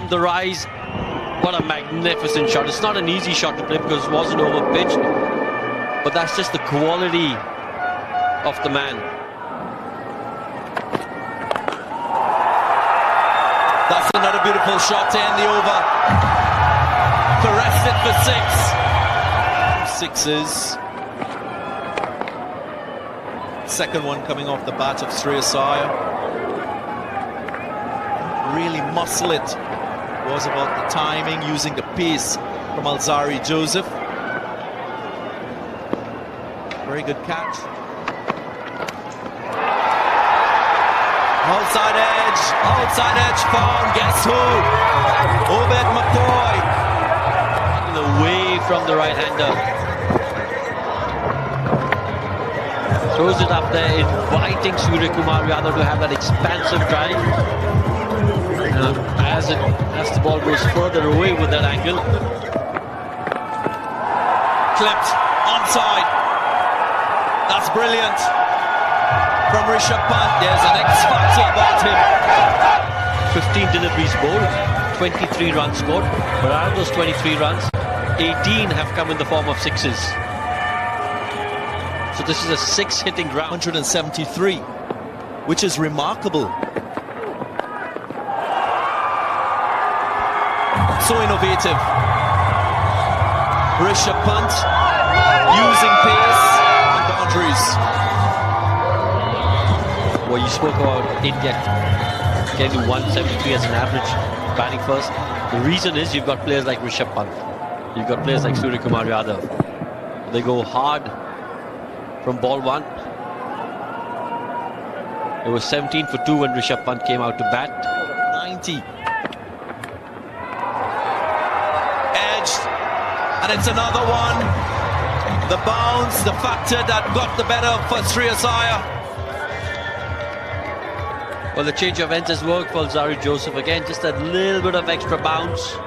from the rise. What a magnificent shot. It's not an easy shot to play because it wasn't over-pitched. But that's just the quality of the man. That's another beautiful shot to end the over. Caressed it for six. Sixes. Second one coming off the bat of Shreyas Iyer. Really muscle it. Was about the timing, using the pace from Alzarri Joseph. Very good catch. Outside edge found. Guess who? Obed McCoy. Away from the right-hander. Throws it up there, inviting Surya Kumar Yadav to have that expansive drive. As the ball goes further away with that angle. Clipped, onside. That's brilliant. From Rishabh Pant, there's an X factor about him. 15 deliveries bowled, 23 runs scored. But out of those 23 runs, 18 have come in the form of sixes. So this is a six-hitting ground. 173, which is remarkable. So innovative. Rishabh Pant using pace and boundaries. Well, you spoke about India getting 173 as an average batting first. The reason is you've got players like Rishabh Pant. You've got players like Surya Kumar Yadav. They go hard from ball one. It was 17 for 2 when Rishabh Pant came out to bat. 90. And it's another one. The bounce, the factor that got the better for Shreyas Iyer. Well, the change of ends has worked for Alzarri Joseph again. Just a little bit of extra bounce.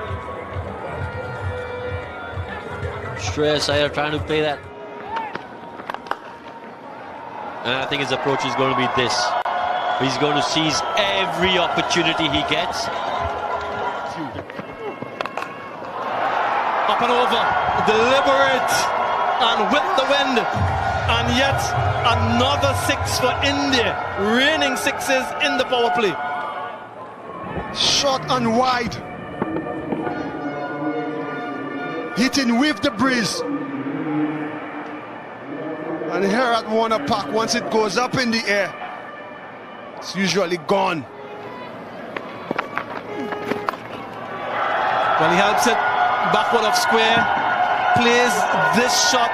Shreyas Iyer trying to play that. And I think his approach is going to be this. He's going to seize every opportunity he gets. Up and over, deliberate and with the wind, and yet another six for India, raining sixes in the power play. Short and wide, hitting with the breeze, and here at Warner Park, once it goes up in the air, it's usually gone. Well, he helps it backward of square, plays this shot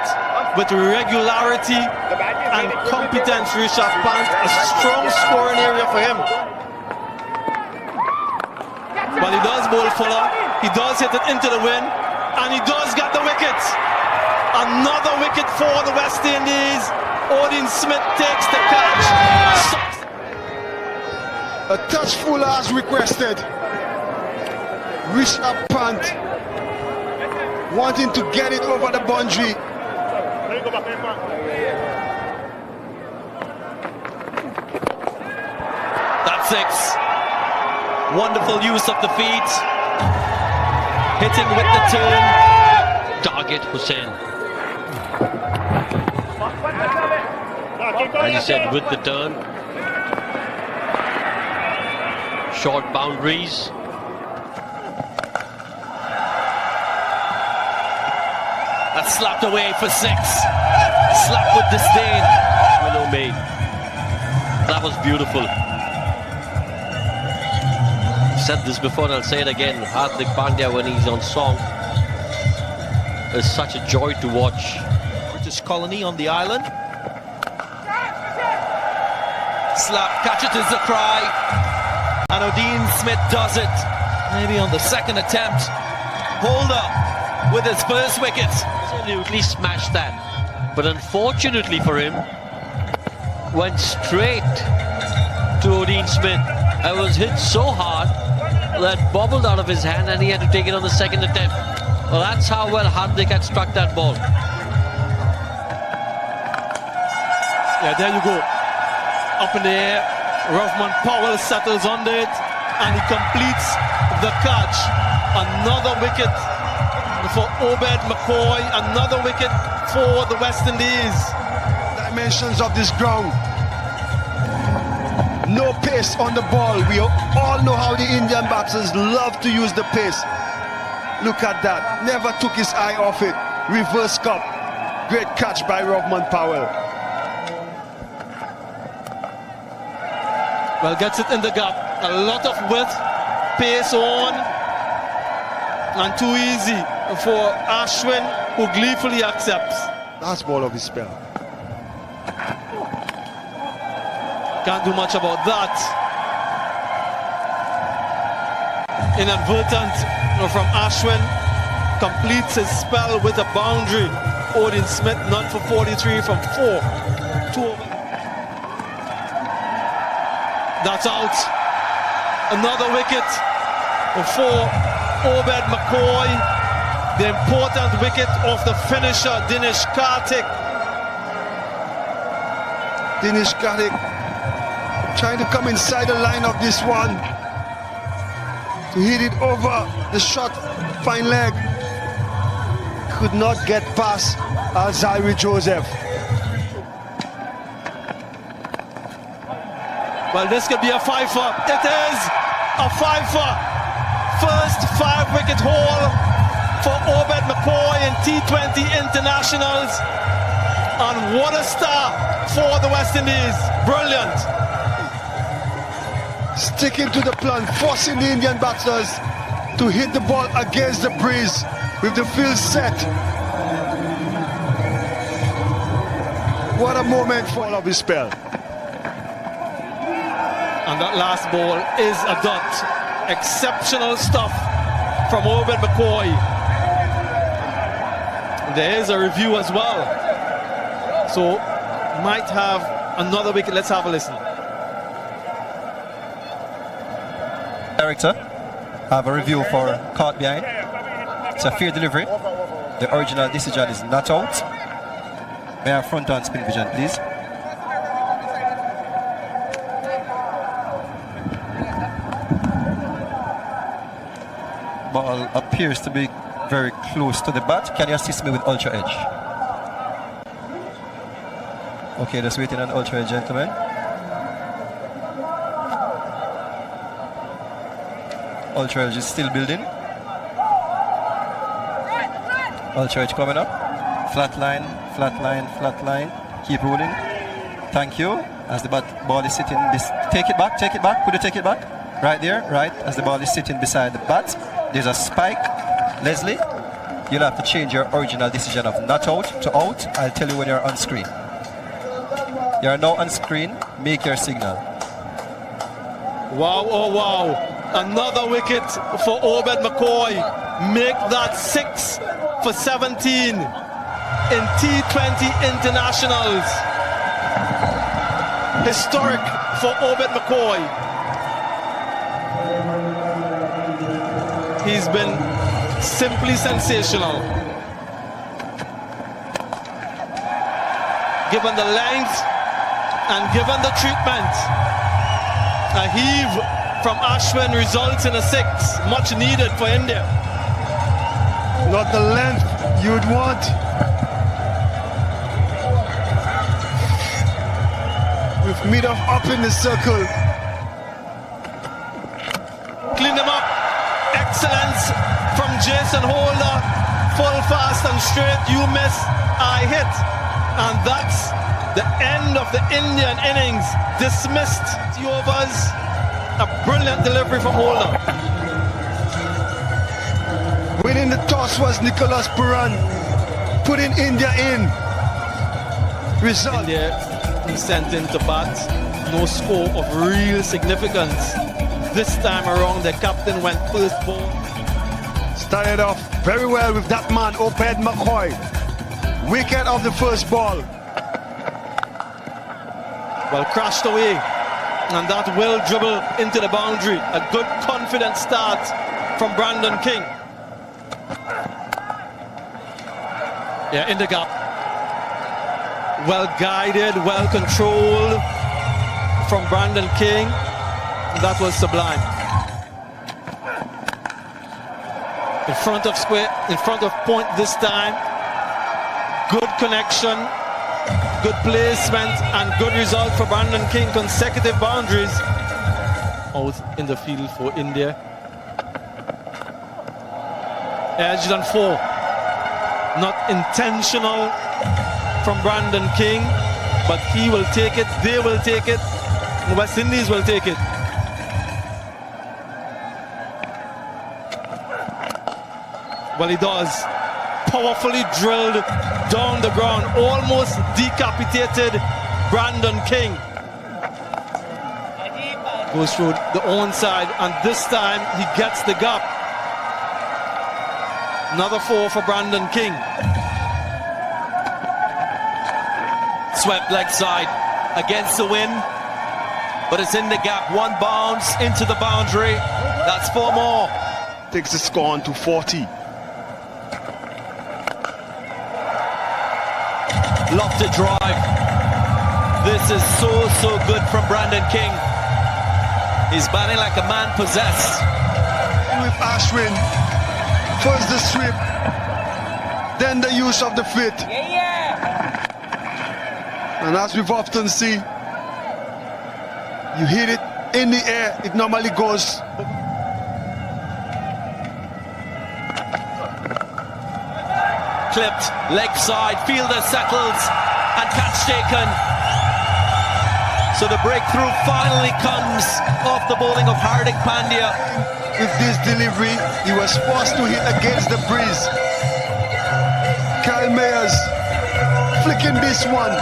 with regularity and competence. Rishabh Pant, a strong scoring area for him. But he does bowl fuller, he does hit it into the wind, and he does get the wicket. Another wicket for the West Indies. Odin Smith takes the catch. A touch fuller as requested. Rishabh Pant wanting to get it over the boundary. That's six. Wonderful use of the feet. Hitting with the turn. Target Hussain. As you said, with the turn. Short boundaries. That's slapped away for six. Slapped with disdain. Willow made. That was beautiful. I've said this before and I'll say it again. Hardik Pandya, when he's on song, is such a joy to watch. British colony on the island. Slap, catch it is a cry. And Odin Smith does it. Maybe on the second attempt. Holder with his first wicket. Absolutely smashed that. But unfortunately for him, went straight to Odin Smith. It was hit so hard that bobbled out of his hand and he had to take it on the second attempt. Well, that's how well Hardik had struck that ball. Yeah, there you go. Up in the air, Roughman Powell settles under it and he completes the catch. Another wicket for Obed McCoy, another wicket for the West Indies. Dimensions of this ground. No pace on the ball. We all know how the Indian batsmen love to use the pace. Look at that. Never took his eye off it. Reverse cup. Great catch by Rovman Powell. Well, gets it in the gap. A lot of width, pace on, and too easy for Ashwin, who gleefully accepts. Last ball of his spell. Can't do much about that. Inadvertent from Ashwin. Completes his spell with a boundary. Odin Smith not for 43 from 4. 2 over. That's out. Another wicket for Obed McCoy. The important wicket of the finisher, Dinesh Karthik. Dinesh Karthik trying to come inside the line of this one. To hit it over the shot, fine leg. Could not get past Alzhiri Joseph. Well, this could be a fifer. It is a fifer. First 5-wicket haul for Obed McCoy in T20 internationals. And what a start for the West Indies. Brilliant. Sticking to the plan, forcing the Indian batsmen to hit the ball against the breeze with the field set. What a moment for all of his spell. And that last ball is a dot. Exceptional stuff from Obed McCoy. There is a review as well. So might have another wicket. Let's have a listen. Director, I have a review for Caught Behind. It's a fair delivery. The original decision is not out. May I have front on spin vision, please? Ball appears to be very close to the bat. Can you assist me with ultra edge? Okay, just waiting on ultra edge, gentlemen. Ultra edge is still building. Ultra edge coming up. Flat line, flat line, flat line. Keep rolling. Thank you. As the ball is sitting, take it back, could you take it back? Right there, right, as the ball is sitting beside the bat. There's a spike. Leslie, you'll have to change your original decision of not out to out. I'll tell you when you're on screen. You are now on screen, make your signal. Wow, oh wow. Another wicket for Obed McCoy. Make that 6 for 17 in T20 internationals. Historic for Obed McCoy. He's been simply sensational. Given the length and given the treatment, a heave from Ashwin results in a 6, much needed for India. Not the length you'd want. With Midov up in the circle. Clean them up. Excellence from Jason Holder. Full, fast and straight. You miss, I hit. And that's the end of the Indian innings. Dismissed the overs. A brilliant delivery from Holder. Winning the toss was Nicholas Puran. Putting India in. Result. India sent into bat. No score of real significance. This time around, the captain went first ball. Started off very well with that man, Obed McCoy. Wicket of the first ball. Well, crashed away. And that will dribble into the boundary. A good, confident start from Brandon King. Yeah, in the gap. Well guided, well controlled from Brandon King. That was sublime. In front of square, in front of point this time. Good connection, good placement, and good result for Brandon King. Consecutive boundaries out in the field for India. Edged on 4. Not intentional from Brandon King, but he will take it, they will take it, and West Indies will take it. Well, he does. Powerfully drilled down the ground, almost decapitated Brandon King. Goes through the onside, and this time he gets the gap. Another 4 for Brandon King. Swept leg side against the wind, but it's in the gap. One bounce into the boundary. That's 4 more. Takes the score on to 40. Lofted drive. This is so good from Brandon King. He's batting like a man possessed. With Ashwin, first the sweep, then the use of the fit. And as we've often seen, you hit it in the air, it normally goes. Clipped, leg side, fielder settles, and catch taken. So the breakthrough finally comes off the bowling of Hardik Pandya. With this delivery, he was forced to hit against the breeze. Kyle Mayers flicking this one.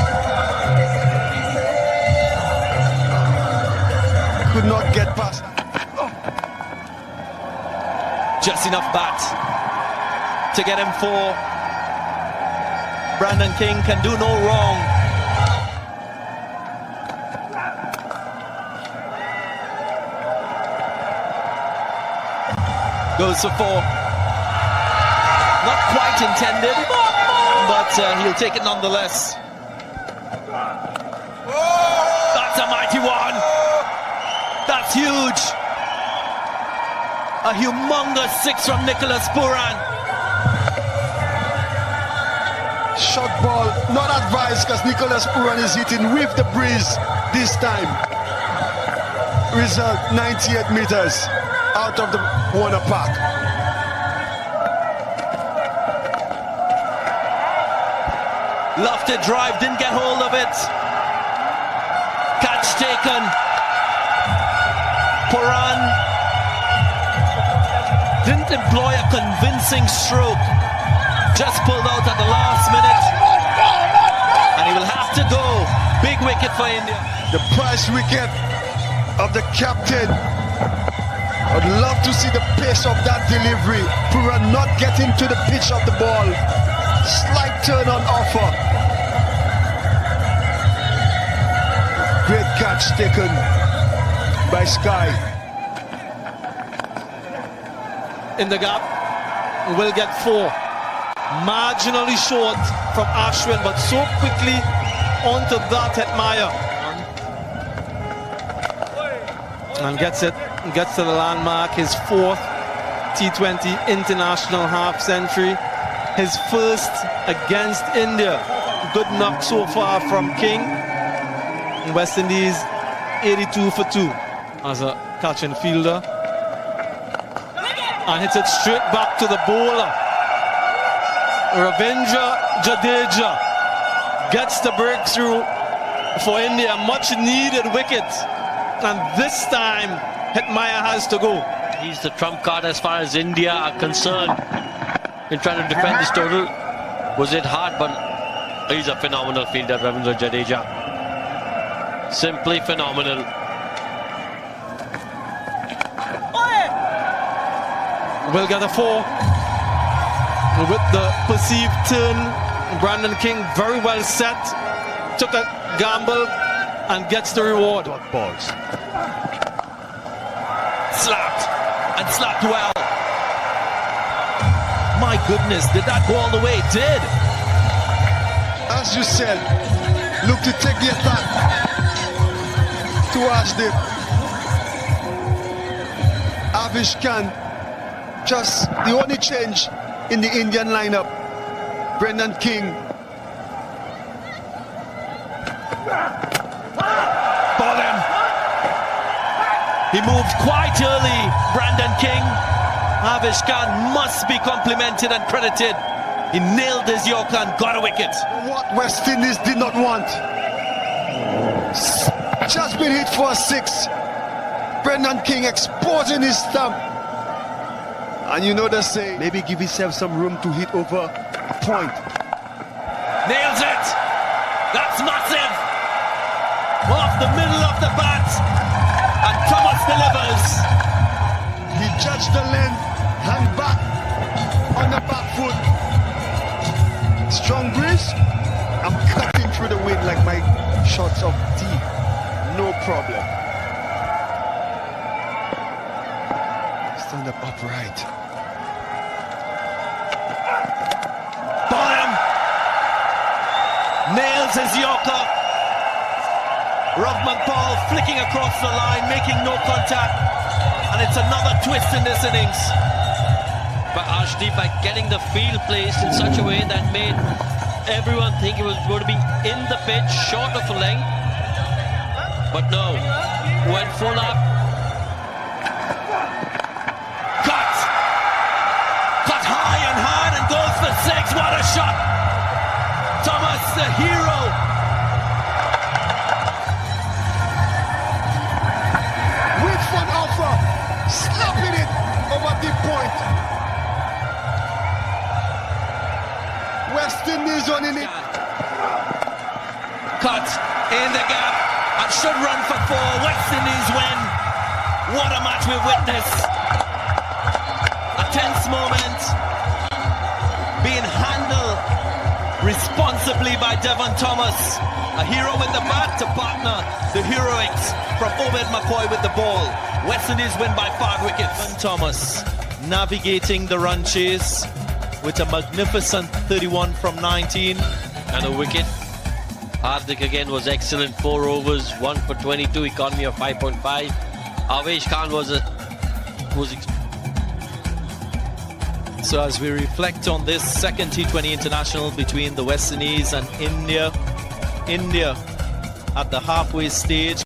Could not get past. Just enough bat to get him 4. Brandon King can do no wrong. Goes for 4. Not quite intended, but he'll take it nonetheless. That's a mighty one. That's huge. A humongous 6 from Nicholas Pooran. Shot ball, not advised because Nicholas Pooran is hitting with the breeze this time. Result 98 meters out of the Warner Park. Lofted drive, didn't get hold of it. Catch taken. Pooran didn't employ a convincing stroke. Just pulled out at the last minute, and he will have to go. Big wicket for India. The prize wicket of the captain. I'd love to see the pace of that delivery. Pooran not getting to the pitch of the ball. Slight turn on offer. Great catch taken by Sky. In the gap, will get 4. Marginally short from Ashwin, but so quickly onto that Hetmyer. And gets to the landmark, his 4th T20 international half century, his first against India. Good knock so far from King. West Indies 82 for 2 as a catching fielder. And hits it straight back to the bowler. Ravindra Jadeja gets the breakthrough for India. Much needed wicket. And this time, Hetmyer has to go. He's the trump card as far as India are concerned in trying to defend this total. Was it hard? But he's a phenomenal fielder, Ravindra Jadeja. Simply phenomenal. Will get a 4. With the perceived turn, Brandon King very well set. Took a gamble and gets the reward. Balls. Slapped, and slapped well. My goodness, did that go all the way? It did. As you said, look to take the attack to Ashdip. Avish Khan Just the only change in the Indian lineup. Brendan King. Ball him. He moved quite early, Brandon King. Havish Khan must be complimented and credited. He nailed his Yorker and got a wicket. What West Indies did not want. Just been hit for a 6. Brendan King exposing his stump. And you know they say, maybe give yourself some room to hit over point. Nails it. That's massive. Off the middle of the bat. And Thomas delivers. He judged the length, hang back on the back foot. Strong breeze. I'm cutting through the wind like my shots of tea. No problem. Stand up upright. Bottom. Nails his Yorker. Rovman Paul flicking across the line, making no contact. And it's another twist in this innings. But Arshdeep, by getting the field placed in such a way that made everyone think it was going to be in the pitch, short of a length. But no, went full up. Cut high and hard and goes for 6. What a shot! Thomas, the hero. With one offer, slapping it over the point. West Indies on in it. Cut in the gap and should run for 4. West Indies win. What a match we've witnessed. A tense moment being handled responsibly by Devon Thomas. A hero with the bat to partner the heroics from Obed McCoy with the ball. West Indies win by 5 wickets. Devon Thomas navigating the run chase with a magnificent 31 from 19. And a wicket. Hardik again was excellent. 4 overs, 1 for 22, economy of 5.5. Avesh Khan was So as we reflect on this second T20 international between the West Indies and India at the halfway stage.